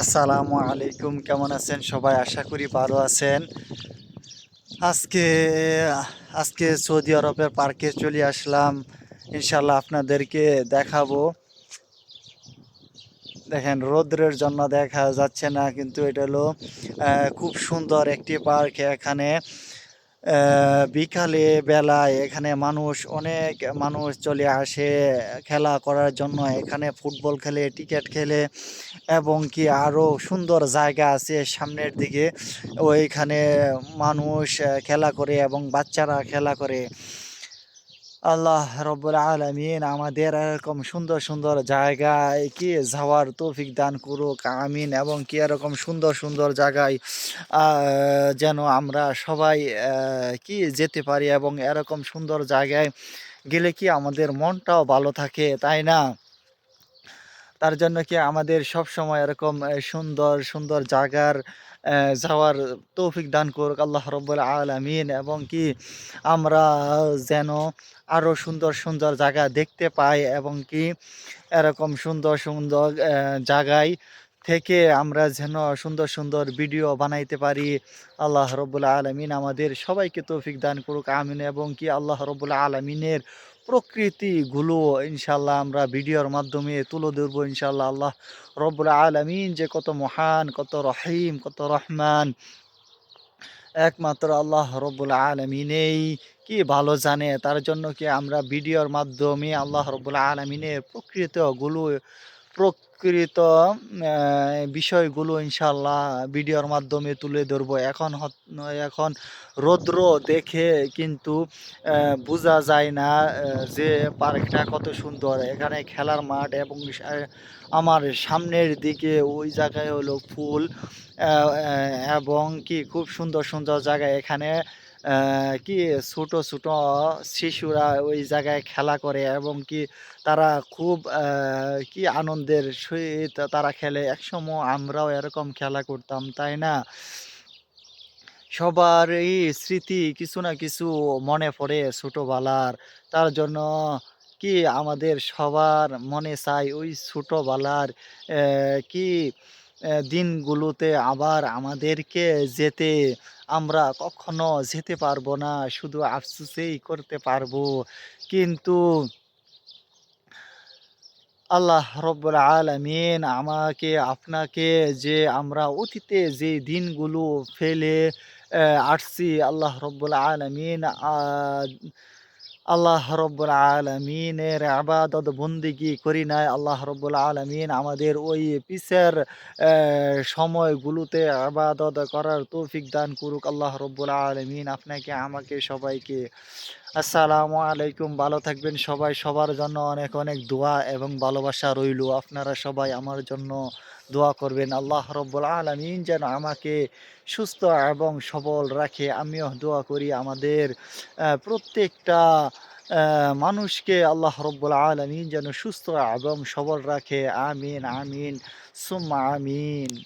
আসসালামু আলাইকুম, কেমন আছেন সবাই? আশা করি ভালো আছেন। আজকে আজকে সৌদি আরবের পার্কে চলে আসলাম। ইনশাল্লাহ আপনাদেরকে দেখাবো। দেখেন, রৌদ্রের জন্য দেখা যাচ্ছে না, কিন্তু এটা হলো খুব সুন্দর একটি পার্ক। এখানে বিকালে বেলায় এখানে অনেক মানুষ চলে আসে খেলা করার জন্য। এখানে ফুটবল খেলে, ক্রিকেট খেলে, এবং কি আরো সুন্দর জায়গা আছে সামনের দিকে। ওইখানে মানুষ খেলা করে এবং বাচ্চারা খেলা করে। আল্লাহ রব্বুল আলামিন আমাদের এরকম সুন্দর সুন্দর জায়গায় কি যাওয়ার তৌফিক দান করুক, আমিন। এবং কি এরকম সুন্দর সুন্দর জায়গায় যেন আমরা সবাই কি যেতে পারি, এবং এরকম সুন্দর জায়গায় গেলে কি আমাদের মনটাও ভালো থাকে, তাই না? তার জন্য কি আমাদের সবসময় এরকম সুন্দর সুন্দর জায়গার যাওয়ার তৌফিক দান করুক আল্লাহ রব্বুল আলামিন। এবং কি আমরা যেন আরো সুন্দর সুন্দর জায়গা দেখতে পাই, এবং কি এরকম সুন্দর সুন্দর জায়গায় থেকে আমরা যেন সুন্দর সুন্দর ভিডিও বানাইতে পারি। আল্লাহ রব্বুল আলামিন আমাদের সবাইকে তৌফিক দান করুক, আমিন। এবং কি আল্লাহ রব্বুল আলামিনের প্রকৃতিগুলো ইনশাল্লাহ আমরা ভিডিওর মাধ্যমে তুলে ধরবো ইনশাল্লাহ। আল্লাহ রব্বুল আলামিন যে কত মহান, কত রহিম, কত রহমান, একমাত্র আল্লাহ রব্বুল আলামিনেই কি ভালো জানে। তার জন্য কি আমরা ভিডিওর মাধ্যমে আল্লাহ রব্বুল আলামিনের প্রকৃত বিষয়গুলো ইনশাল্লাহ ভিডিওর মাধ্যমে তুলে ধরবো। এখন রৌদ্র দেখে কিন্তু বোঝা যায় না যে পার্কটা কত সুন্দর। এখানে খেলার মাঠ, এবং আমার সামনের দিকে ওই জায়গায় হলো ফুল, এবং কি খুব সুন্দর সুন্দর জায়গা এখানে। কি ছোট ছোট শিশুরা ওই জায়গায় খেলা করে, এবং কি তারা খুব কি আনন্দের সহিত তারা খেলে। একসময় আমরাও এরকম খেলা করতাম, তাই না? সবারই স্মৃতি কিছু না কিছু মনে পড়ে ছোটবেলার। তার জন্য কি আমাদের সবার মনে চাই ওই ছোটবেলার কি দিনগুলোতে আবার আমাদেরকে যেতে। আমরা কখনো যেতে পারবো না, শুধু আফসোসেই করতে পারবো। কিন্তু আল্লাহ রব্বুল আলামিন আমাকে আপনাকে, যে আমরা অতীতে যে দিনগুলো ফেলে আসছি, আল্লাহ রব্বুল আলামিন আল্লাহ রব্বুল আলামিনের ইবাদত বন্দেগি করি নাই। আল্লাহ রব্বুল আলামিন আমাদের ওই পিছের সময়গুলোতে ইবাদত করার তৌফিক দান করুক আল্লাহ রব্বুল আলামিন আপনাকে, আমাকে, সবাইকে। আসসালামু আলাইকুম, ভালো থাকবেন সবাই। সবার জন্য অনেক অনেক দোয়া এবং ভালোবাসা রইলো। আপনারা সবাই আমার জন্য দোয়া করবেন। আল্লাহ রব্বুল আলামিন যেন আমাকে সুস্থ এবং সবল রাখে। আমিও দোয়া করি আমাদের প্রত্যেকটা মানুষকে আল্লাহ রব্বুল আলামিন যেন সুস্থ এবং সবল রাখে। আমিন, আমিন, সুম্মা আমিন।